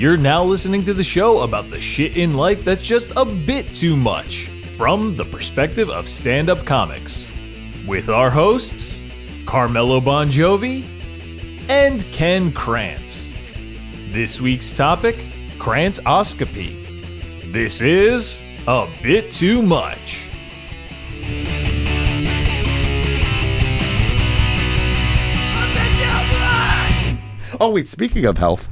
You're now listening to the show about the shit in life that's just a bit too much, from the perspective of stand-up comics. With our hosts, Carmelo Bongiovi and Ken Krantz. This week's topic, Krantzoscopy. This is a bit too much. Oh wait, speaking of health,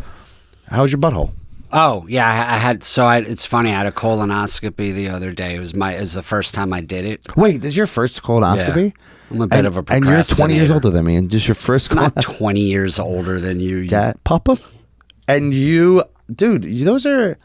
how's your butthole? Oh yeah, it's funny. I had a colonoscopy the other day. It was the first time I did it. Wait, this is your first colonoscopy? Yeah. I'm a bit of a procrastinator. And you're 20 years older than me, and just your first colonoscopy. Not 20 years older than you. Dad, Papa? And you, dude, those are...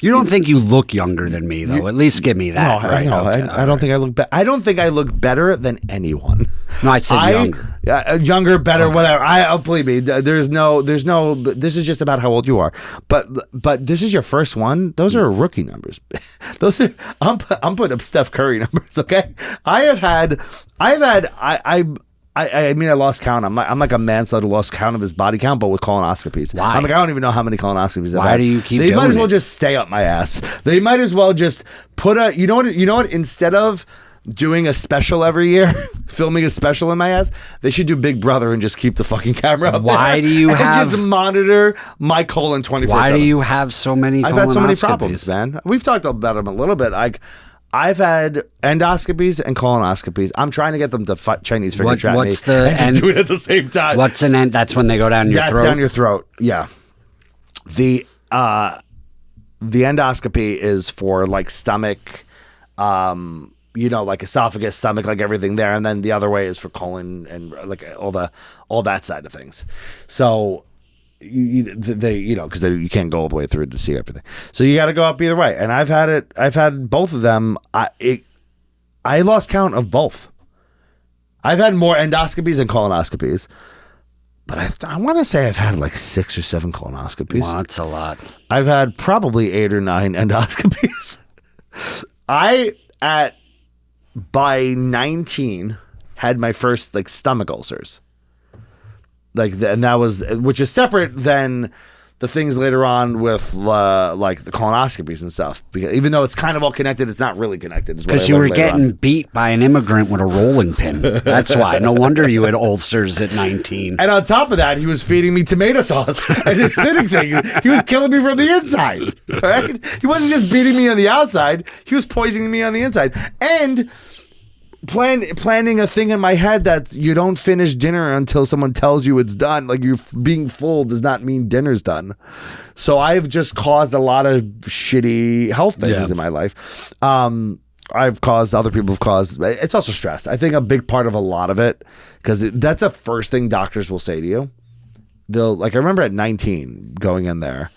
You don't think you look younger than me, though. At least give me that. No, right? I don't think I look better. I don't think I look better than anyone. No, I said younger. Younger, better, okay. Whatever. Believe me. There's no. This is just about how old you are. But this is your first one. Those are rookie numbers. Those are. I'm putting up Steph Curry numbers. Okay. I mean, I lost count. I'm like a manslaughter lost count of his body count, but with colonoscopies. Why? I'm like, I don't even know how many colonoscopies I've had. Why do you keep They doing might as well it? just stay up my ass. They might as well just put a, you know what, instead of doing a special every year, filming a special in my ass, they should do Big Brother and just keep the fucking camera up Why there do you and have... just monitor my colon 24/7. Why do you have so many colonoscopies? I've had so many problems, man. We've talked about them a little bit. I've had endoscopies and colonoscopies. I'm trying to get them to Chinese finger trap me and just do it at the same time. What's an end? That's when they go down your throat? That's down your throat, yeah. The endoscopy is for like stomach, like esophagus, stomach, like everything there. And then the other way is for colon and like all that side of things. So... because you can't go all the way through to see everything, so you got to go up either way. And I've had both of them. I lost count of both. I've had more endoscopies than colonoscopies, but I want to say I've had like 6 or 7 colonoscopies. Wow, that's a lot. I've had probably 8 or 9 endoscopies. By 19 had my first like stomach ulcers. And that was, which is separate than the things later on with like the colonoscopies and stuff. Because even though it's kind of all connected, it's not really connected. Because you were getting beat by an immigrant with a rolling pin. That's why. No wonder you had ulcers at 19. And on top of that, he was feeding me tomato sauce and acidic thing. He was killing me from the inside. Right? He wasn't just beating me on the outside. He was poisoning me on the inside. And planning a thing in my head that you don't finish dinner until someone tells you it's done. Like, you're being full does not mean dinner's done. So I've just caused a lot of shitty health things in my life. I've caused, other people have caused. It's also stress. I think a big part of a lot of it, because that's the first thing doctors will say to you. They'll, like, I remember at 19 going in there.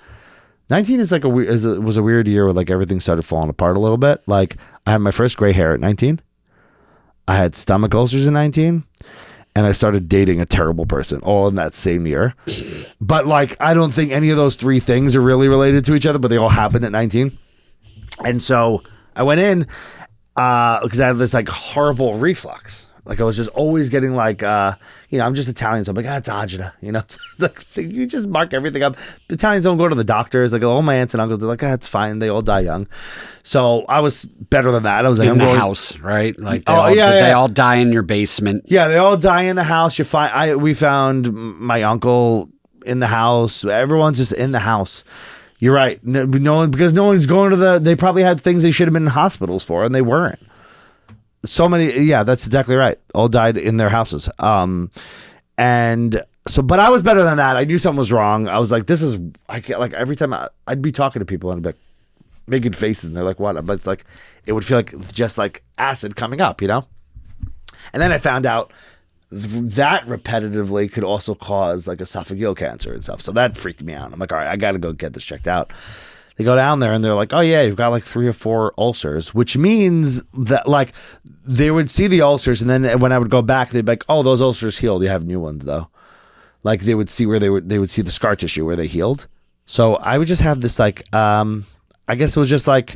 19 is like was a weird year where like everything started falling apart a little bit. Like, I had my first gray hair at 19. I had stomach ulcers in 19, and I started dating a terrible person all in that same year. But like, I don't think any of those 3 things are really related to each other, but they all happened at 19. And so I went in because I had this like horrible reflux. Like, I was just always getting like, I'm just Italian, so I'm like, it's agita, you just mark everything up. Italians don't go to the doctors. Like, all my aunts and uncles, they're like, it's fine. They all die young. So I was better than that. I was like, in the house, right? Like, they all die in your basement. Yeah, they all die in the house. We found my uncle in the house. Everyone's just in the house. You're right. No one, because no one's going to they probably had things they should have been in hospitals for, and they weren't. So many, yeah, that's exactly right. All died in their houses. And so, but I was better than that. I knew something was wrong. I was like, I can't, like, every time I'd be talking to people and I'd be like, making faces, and they're like, what? But it's like, it would feel like just like acid coming up, And then I found out that repetitively could also cause like esophageal cancer and stuff. So that freaked me out. I'm like, all right, I got to go get this checked out. They go down there and they're like, oh yeah, you've got like 3 or 4 ulcers, which means that like they would see the ulcers, and then when I would go back, they'd be like, oh, those ulcers healed. You have new ones though. Like, they would see where they would see the scar tissue where they healed. So I would just have this like, I guess it was just like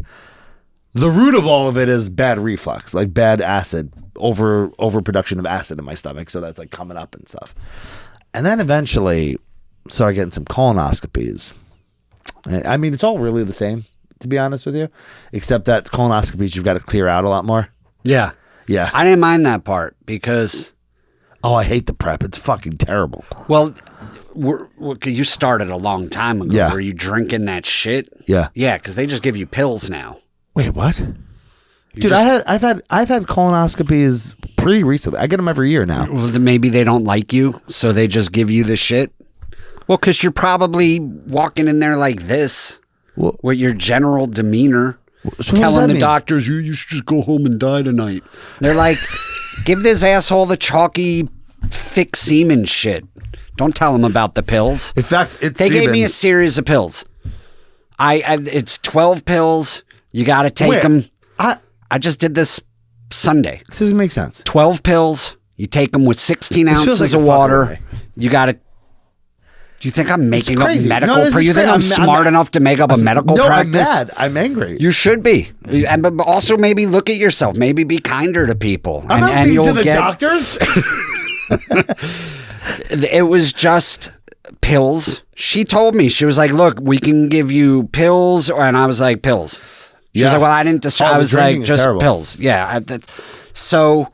the root of all of it is bad reflux, like bad acid, overproduction of acid in my stomach. So that's like coming up and stuff. And then eventually started getting some colonoscopies. I mean, it's all really the same, to be honest with you, except that colonoscopies you've got to clear out a lot more. Yeah. Yeah. I didn't mind that part because... Oh, I hate the prep. It's fucking terrible. Well, you started a long time ago. Yeah. Were you drinking that shit? Yeah. Yeah, because they just give you pills now. Wait, what? Dude, I've had colonoscopies pretty recently. I get them every year now. Well, then maybe they don't like you, so they just give you the shit. Well, because you're probably walking in there like this, with your general demeanor, so telling the doctors, you should just go home and die tonight. They're like, give this asshole the chalky, thick semen shit. Don't tell him about the pills. In fact, they gave me a series of pills. It's 12 pills. You got to take them. I just did this Sunday. This doesn't make sense. 12 pills. You take them with 16 ounces of water. You got to. Do you think I'm making up medical? You think I'm smart enough to make up a medical practice? I'm mad. I'm angry. You should be, but also maybe look at yourself. Maybe be kinder to people. I'm not mean to the doctors. It was just pills. She told me, she was like, "Look, we can give you pills," and I was like, "Pills." She was like, "Well, I didn't decide." I was like, "Just pills." Yeah. So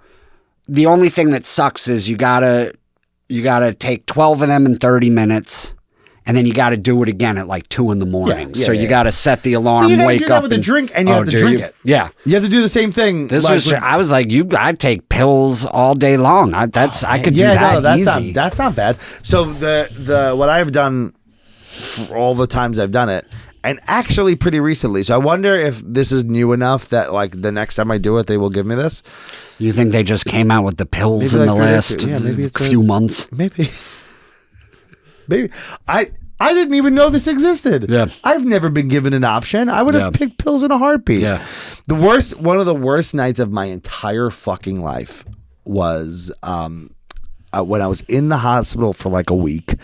the only thing that sucks is you gotta take 12 of them in 30 minutes, and then you got to do it again at like 2 in the morning. So you got to set the alarm, wake up, with a drink, and you have to drink it. Yeah, you have to do the same thing. I was like, I take pills all day long. I could do that easy. That's not bad. So the what I've done for all the times I've done it, and actually pretty recently. So I wonder if this is new enough that like the next time I do it, they will give me this. You think they just came out with the pills in the last few months? Maybe. I didn't even know this existed. Yeah. I've never been given an option. I would have picked pills in a heartbeat. Yeah. One of the worst nights of my entire fucking life was when I was in the hospital for like a week.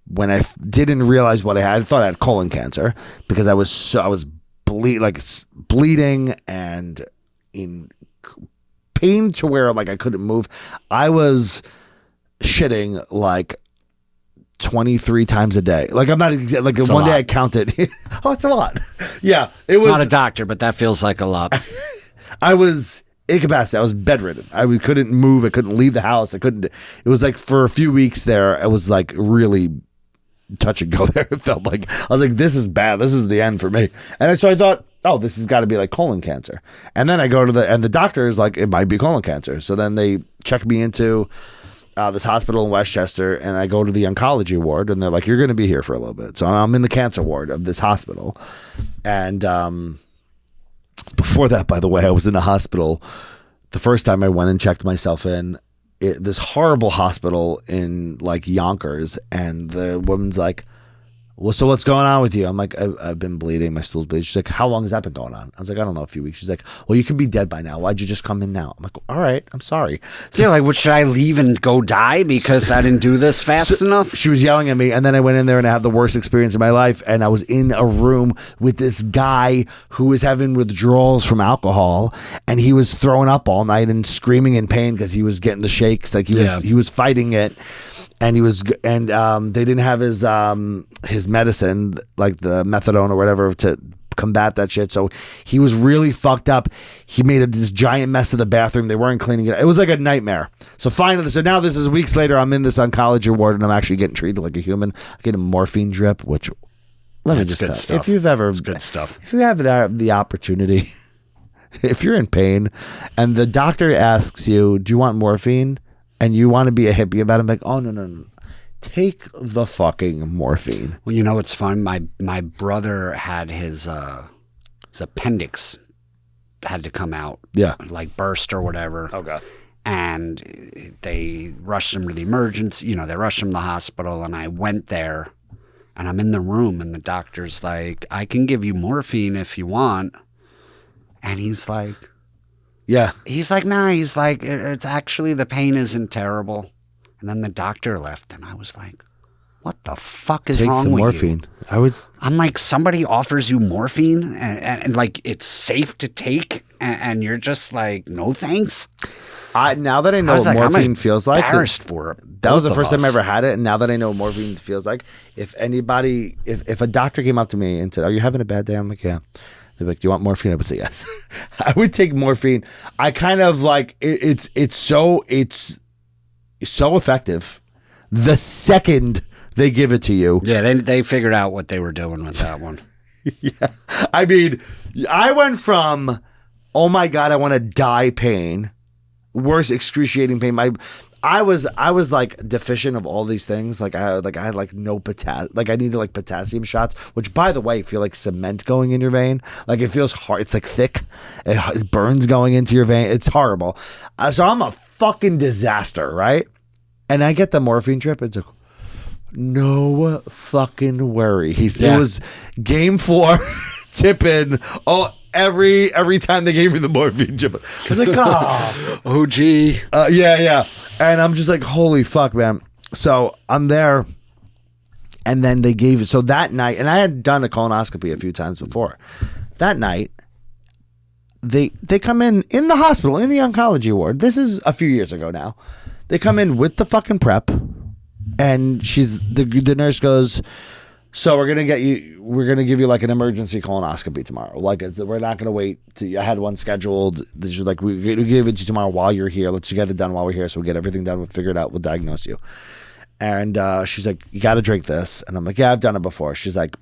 When I didn't realize what I had, I thought I had colon cancer because I was bleeding and in pain to where like I couldn't move. I was shitting like 23 times a day. Like I'm not like one day I counted. Oh, it's a lot. Yeah, it was not a doctor, but that feels like a lot. I was incapacitated. I was bedridden. I couldn't move. I couldn't leave the house. It was like for a few weeks there. I was like really touch and go there. It felt like I was like, this is bad. This is the end for me. And so I thought, oh, this has got to be like colon cancer. And then I go to the doctor is like, it might be colon cancer. So then they check me into this hospital in Westchester, and I go to the oncology ward, and they're like, you're going to be here for a little bit. So I'm in the cancer ward of this hospital. And before that, by the way, I was in the hospital the first time I went and checked myself in. This horrible hospital in like Yonkers, and the woman's like, well, so what's going on with you? I'm like, I've been bleeding. My stool's bleeding. She's like, how long has that been going on? I was like, I don't know, a few weeks. She's like, well, you could be dead by now. Why'd you just come in now? I'm like, all right, I'm sorry. So yeah, like, what, should I leave and go die because I didn't do this fast enough? She was yelling at me, and then I went in there and I had the worst experience of my life. And I was in a room with this guy who was having withdrawals from alcohol, and he was throwing up all night and screaming in pain because he was getting the shakes. Like he was fighting it. And they didn't have his medicine, like the methadone or whatever, to combat that shit. So he was really fucked up. He made this giant mess of the bathroom. They weren't cleaning it. It was like a nightmare. So now this is weeks later. I'm in this oncology ward, and I'm actually getting treated like a human. I get a morphine drip, which let me just tell you, if you've ever, it's good stuff. If you have the opportunity, if you're in pain, and the doctor asks you, "Do you want morphine?" and you want to be a hippie about it, I'm like, oh, no. Take the fucking morphine. Well, you know, it's fun. My brother had his appendix had to come out. Yeah. Like burst or whatever. Oh, God. And they rushed him to the emergency. They rushed him to the hospital, and I went there, and I'm in the room, and the doctor's like, I can give you morphine if you want. And he's like... Yeah. He's like, nah, he's like, it's actually, the pain isn't terrible. And then the doctor left, and I was like, what the fuck is wrong with morphine. You? I'm like, somebody offers you morphine and like it's safe to take, and you're just like, no thanks. Now that I know what morphine feels like, embarrassed for it. That was the first time I ever had it, and now that I know what morphine feels like, if a doctor came up to me and said, "Are you having a bad day?" I'm like, "Yeah." They're like, "Do you want morphine?" I would say yes. I would take morphine. I kind of like it's so effective. The second they give it to you, yeah, they figured out what they were doing with that one. Yeah, I mean, I went from, oh my God, I want to die pain, worse excruciating pain. I was like deficient of all these things. Like I had like no potassium. Like I needed like potassium shots, which by the way feel like cement going in your vein. Like it feels hard. It's like thick. It burns going into your vein. It's horrible. So I'm a fucking disaster, right? And I get the morphine trip. It's like, no fucking worries. It was game 4, tip in. Oh, every time they gave me the morphine trip, I was like, oh, gee. Yeah. And I'm just like, holy fuck, man. So I'm there, and then they gave it. So that night, and I had done a colonoscopy a few times before. That night, they come in the hospital, in the oncology ward. This is a few years ago now. They come in with the fucking prep, and the nurse goes, "So we're gonna give you like an emergency colonoscopy tomorrow. Like we're not gonna wait. I had one scheduled. Like we give it to you tomorrow while you're here. Let's get it done while we're here. So we get everything done. We'll figure it out. We'll diagnose you." And she's like, "You got to drink this." And I'm like, "Yeah, I've done it before." She's like,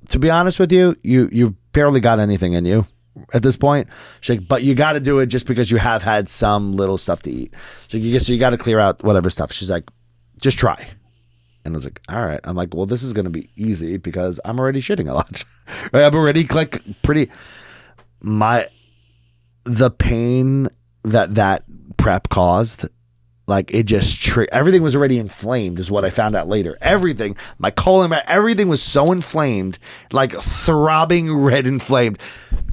"To be honest with you, you barely got anything in you at this point." She's like, "But you got to do it just because you have had some little stuff to eat. So you got to clear out whatever stuff." She's like, "Just try." And I was like, all right. I'm like, well, this is going to be easy because I'm already shitting a lot. Right? I'm already like the pain that prep caused, like it just, everything was already inflamed is what I found out later. Everything, my colon, everything was so inflamed, like throbbing red inflamed.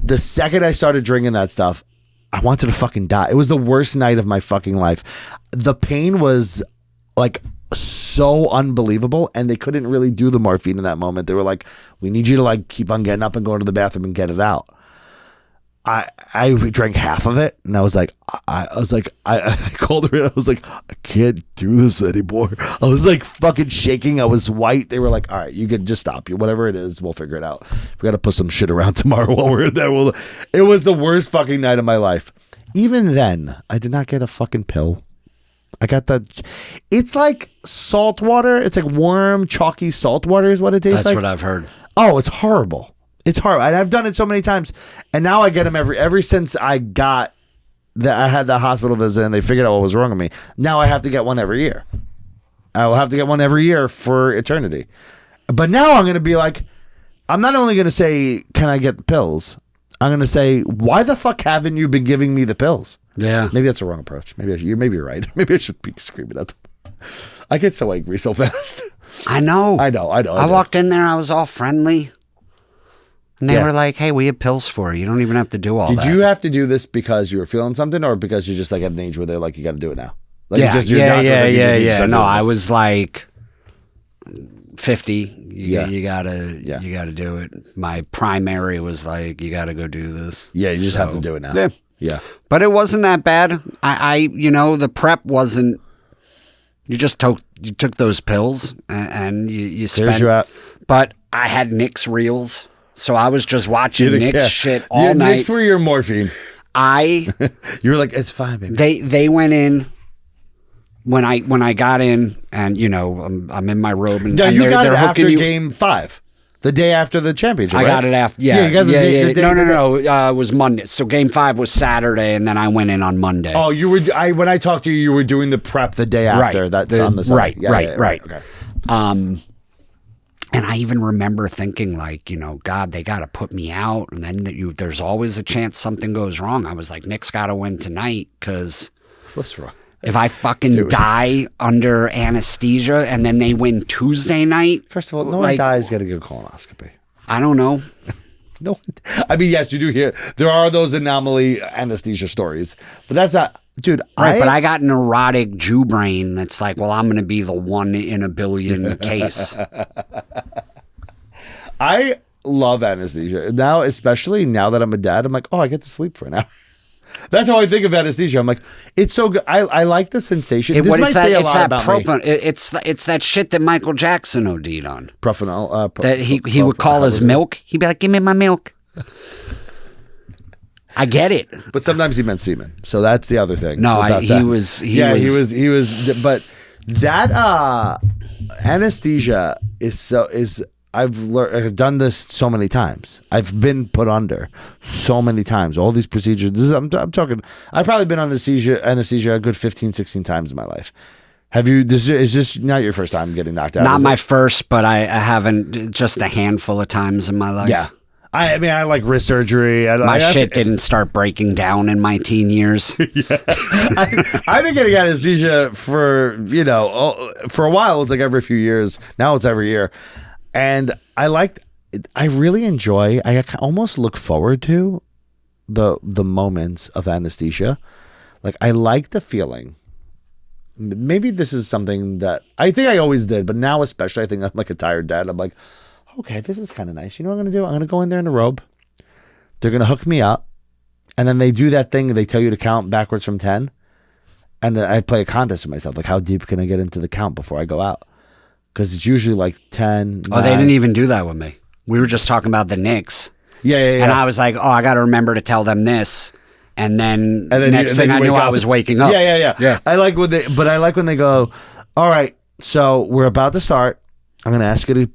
The second I started drinking that stuff, I wanted to fucking die. It was the worst night of my fucking life. The pain was like so unbelievable, and they couldn't really do the morphine in that moment. They were like, "We need you to like keep on getting up and going to the bathroom and get it out." I drank half of it, and I was like, I called her in. I was like, "I can't do this anymore." I was like fucking shaking. I was white. They were like, "All right, you can just stop. Whatever it is, we'll figure it out. We got to put some shit around tomorrow while we're in there." It was the worst fucking night of my life. Even then, I did not get a fucking pill. I got that. It's like salt water. It's like warm, chalky salt water is what it tastes like. That's what I've heard. Oh, it's horrible. It's horrible. And I've done it so many times. And now I get them ever since I got that. I had the hospital visit and they figured out what was wrong with me. Now I have to get one every year. I will have to get one every year for eternity. But now I'm going to be like, I'm not only going to say, "Can I get the pills?" I'm going to say, "Why the fuck haven't you been giving me the pills?" Yeah. Maybe that's the wrong approach. Maybe you're right. Maybe I should be screaming at them. I get so angry so fast. I know. I walked in there. I was all friendly. And they were like, "Hey, we have pills for you. You don't even have to do all that." Did you have to do this because you were feeling something, or because you're just like at an age where they're like, "You got to do it now"? Like yeah. No, I was like 50. You gotta do it. My primary was like, "You gotta go do this." Yeah, you just have to do it now. Yeah. But it wasn't that bad. I the prep wasn't. You just took those pills and you spent. There's your out. But I had Nick's reels, so I was just watching Nick's shit all night. Nick's were your morphine. You were like, "It's fine, baby." They went in. When I got in, and I'm in my robe, and you got it after you, game 5, the day after the championship. I right? got it after. Yeah. No. It was Monday. So game 5 was Saturday, and then I went in on Monday. Oh, you were. When I talked to you, you were doing the prep the day after. Right. That's on the Sunday. Right. Okay. And I even remember thinking, like, God, they got to put me out, and then there's always a chance something goes wrong. I was like, Nick's got to win tonight, because what's wrong? If I fucking die under anesthesia and then they win Tuesday night. First of all, no one dies getting a colonoscopy. I don't know. No, I mean, yes, you do hear there are those anomaly anesthesia stories, but that's not, dude. Right, but I got neurotic Jew brain that's like, well, I'm going to be the 1 in a billion case. I love anesthesia. Now, especially now that I'm a dad, I'm like, oh, I get to sleep for an hour. That's how I think of anesthesia. I'm like, it's so good. I like the sensation. This might say a lot about me. It's that shit that Michael Jackson OD'd on. Propanol. That he would call his milk. He'd be like, give me my milk. I get it. But sometimes he meant semen. So that's the other thing. No, he was. But that anesthesia is. I've done this so many times. I've been put under so many times. All these procedures. I'm talking. I've probably been on anesthesia a good 15, 16 times in my life. Have you? Is this not your first time getting knocked out? Not my first, but I haven't. Just a handful of times in my life. Yeah. I mean, I like wrist surgery. My shit didn't start breaking down in my teen years. Yeah. I've been getting anesthesia for a while. It's like every few years. Now it's every year. And I really enjoy, I almost look forward to the moments of anesthesia. Like, I like the feeling. Maybe this is something that I think I always did, but now especially I think I'm like a tired dad. I'm like, okay, this is kind of nice. You know what I'm going to do? I'm going to go in there in a robe. They're going to hook me up. And then they do that thing. They tell you to count backwards from 10. And then I play a contest with myself. Like, how deep can I get into the count before I go out? Because it's usually like 10. Oh, 9. They didn't even do that with me. We were just talking about the Knicks. Yeah. And I was like, oh, I got to remember to tell them this. And then next thing I knew, I was waking up. Yeah. I like when they go, all right, so we're about to start. I'm going to ask you to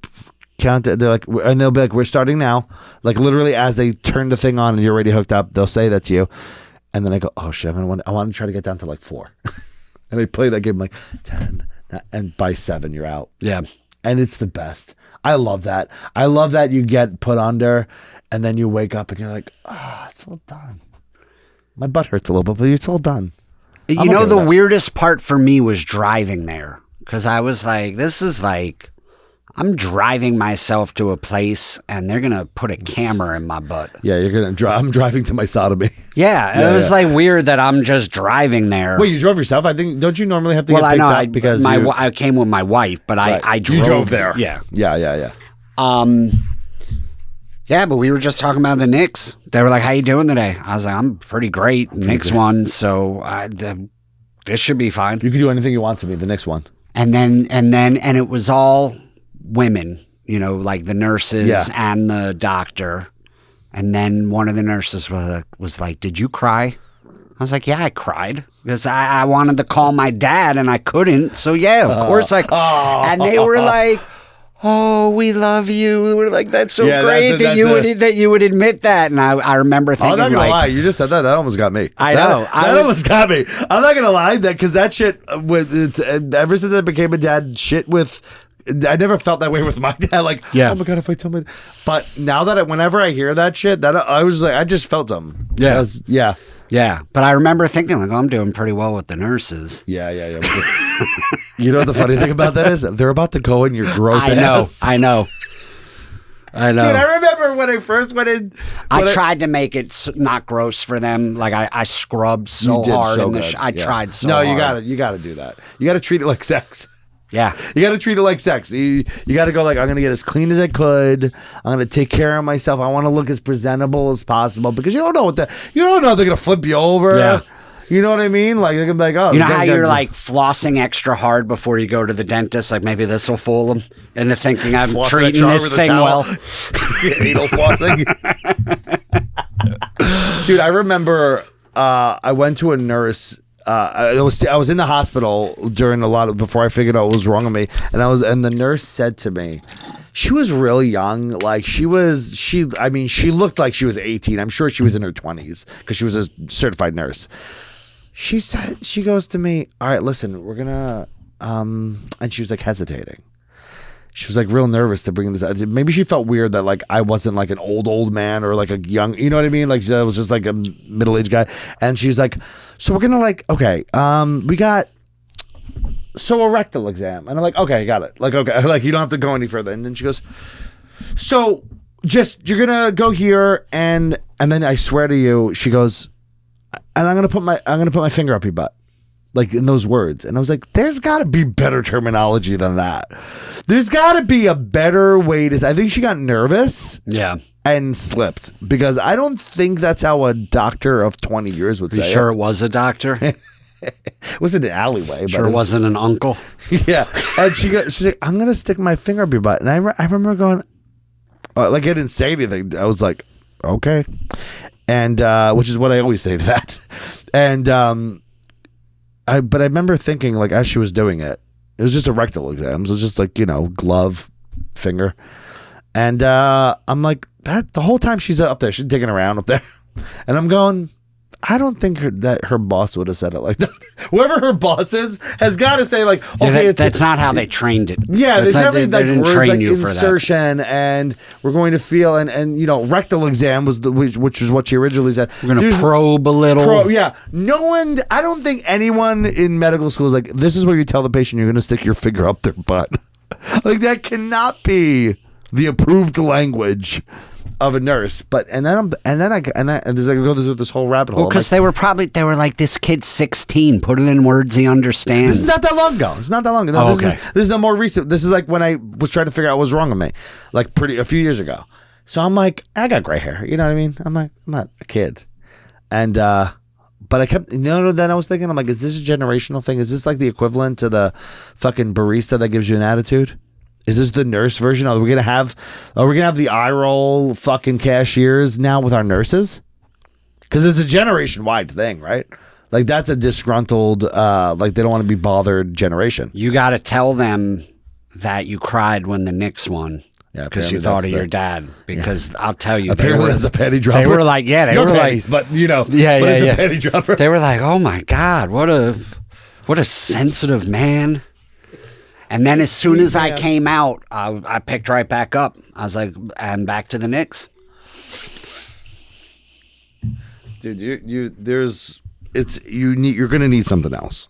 count. They're like, and they'll be like, we're starting now. Like literally as they turn the thing on and you're already hooked up, they'll say that to you. And then I go, oh shit, I want to try to get down to like 4. And I play that game like 10. And by 7, you're out. Yeah. And it's the best. I love that. I love that you get put under and then you wake up and you're like, it's all done. My butt hurts a little bit, but it's all done. You know, the weirdest part for me was driving there. Because I was like, this is like, I'm driving myself to a place and they're going to put a camera in my butt. Yeah, you're going to drive. I'm driving to my sodomy. Yeah, it was like weird that I'm just driving there. Wait, you drove yourself? I think, don't you normally have to get picked up because I came with my wife, but right. I drove. You drove there. Yeah. Yeah, but we were just talking about the Knicks. They were like, how you doing today? I was like, I'm pretty great. Knicks won, so this should be fine. You can do anything you want to me, the Knicks won. And it was all women, like the nurses and the doctor. And then one of the nurses was like, did you cry? I was like, yeah, I cried because I wanted to call my dad and I couldn't. So yeah, of course and they were like, oh, we love you. We were like, that's so great that you would admit that. And I remember thinking, I'm not gonna lie, you just said that almost got me. I know. That almost got me. I'm not gonna lie, because that shit ever since I became a dad, I never felt that way with my dad. Like, oh my god, if I tell my, but now that whenever I hear that shit, that I was like, I just felt something. Yeah. But I remember thinking like, I'm doing pretty well with the nurses. Yeah. You know what the funny thing about that is? They're about to go in your gross ass. I know. Dude, I remember when I first went in. I tried to make it not gross for them. Like I scrubbed so hard. I tried so hard. No, you got to do that. You got to treat it like sex. Yeah. You got to treat it like sex. You got to go like, I'm going to get as clean as I could. I'm going to take care of myself. I want to look as presentable as possible because you don't know they're going to flip you over. Yeah. You know what I mean? Like they're going to be like, oh. You know how you're like flossing extra hard before you go to the dentist? Like maybe this will fool them into thinking I'm treating this thing well. Anal flossing. Dude, I remember I went to a nurse. I was in the hospital before I figured out what was wrong with me, and the nurse said to me, she was really young, like she looked like she was 18. I'm sure she was in her 20s because she was a certified nurse. She goes to me, all right, listen, we're gonna and she was like hesitating. She was like real nervous to bring this. Maybe she felt weird that like I wasn't like an old man or like a young, you know what I mean? Like I was just like a middle-aged guy. And she's like, so we're gonna like, okay, we got a rectal exam. And I'm like, okay, got it. Like, okay, like you don't have to go any further. And then she goes, so you're gonna go here and then I swear to you, she goes, and I'm gonna put my finger up your butt. like in those words. And I was like, there's got to be better terminology than that. There's got to be a better way to. I think she got nervous. Yeah. And slipped, because I don't think that's how a doctor of 20 years would say. You sure it was a doctor? It was in an alleyway. Sure, it wasn't an uncle. Yeah, and she's like, I'm gonna stick my finger up your butt, and I remember going, like, I didn't say anything. I was like, okay, and which is what I always say to that, and but I remember thinking, like, as she was doing it, it was just a rectal exam, so it was just like, glove finger, and I'm like, that the whole time she's up there, she's digging around up there, and I'm going, I don't think that her boss would have said it like that. Whoever her boss is has got to say, like, okay, that's not how they trained it. Yeah, they definitely they didn't words train like you for insertion, and we're going to feel, and rectal exam was which is what she originally said. We're going to probe a little. Yeah, no one. I don't think anyone in medical school is like, this is where you tell the patient you're going to stick your finger up their butt. Like, that cannot be the approved language of a nurse. But and then I go through this whole rabbit hole. Well, because they were like, this kid's 16, put it in words he understands. This is not that long ago. It's not that long ago. Oh, This is a more recent. This is like when I was trying to figure out what was wrong with me, like a few years ago. So I'm like, I got gray hair. You know what I mean? I'm like, I'm not a kid, and but I kept, then I was thinking, I'm like, is this a generational thing? Is this like the equivalent to the fucking barista that gives you an attitude? Is this the nurse version? Are we gonna have the eye roll fucking cashiers now with our nurses? Because it's a generation wide thing, right? Like, that's a disgruntled, like, they don't want to be bothered generation. You got to tell them that you cried when the Knicks won. Yeah, because you thought of your dad. Because I'll tell you, apparently that's a penny dropper. They were like, yeah, they were pennies, like, but it's a penny dropper. They were like, oh my God, what a sensitive man. And then as soon as I came out, I picked right back up. I was like, I'm back to the Knicks. Dude, you're gonna need something else.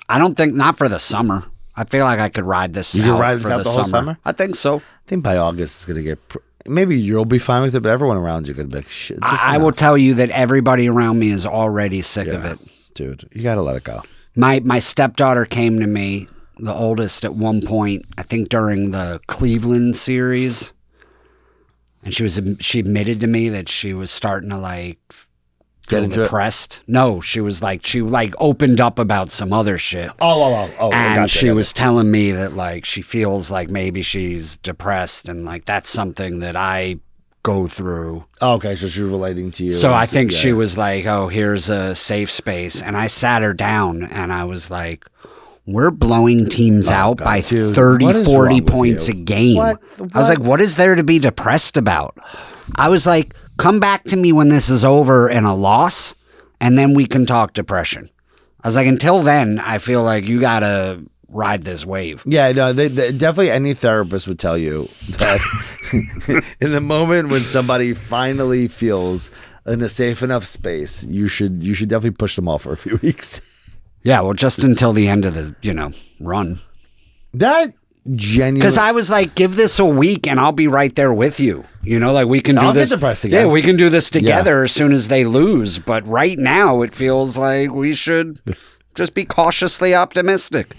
I don't think, not for the summer. I feel like I could ride this. You can ride this out the whole summer? I think so. I think by August it's gonna get. Maybe you'll be fine with it, but everyone around you could be like, shit. I will tell you that everybody around me is already sick of it. Dude, you gotta let it go. My stepdaughter came to me, the oldest, at one point, I think during the Cleveland series, and she admitted to me that she was starting to like feel depressed. No, she opened up about some other shit. And she was telling me that, like, she feels like maybe she's depressed, and like that's something that I go through. Oh, okay, so she was relating to you. So I think she was like, oh, here's a safe space. And I sat her down and I was like, we're blowing teams out by 30, 40 points a game. What? I was like, what is there to be depressed about? I was like, come back to me when this is over and a loss, and then we can talk depression. I was like, until then, I feel like you got to ride this wave. Yeah, no, they definitely, any therapist would tell you that in the moment when somebody finally feels in a safe enough space, you should definitely push them off for a few weeks. Yeah, well, just until the end of the, run. That genuinely... Because I was like, give this a week and I'll be right there with you. Like, we can do this. Get depressed again. Yeah, we can do this together as soon as they lose. But right now, it feels like we should just be cautiously optimistic.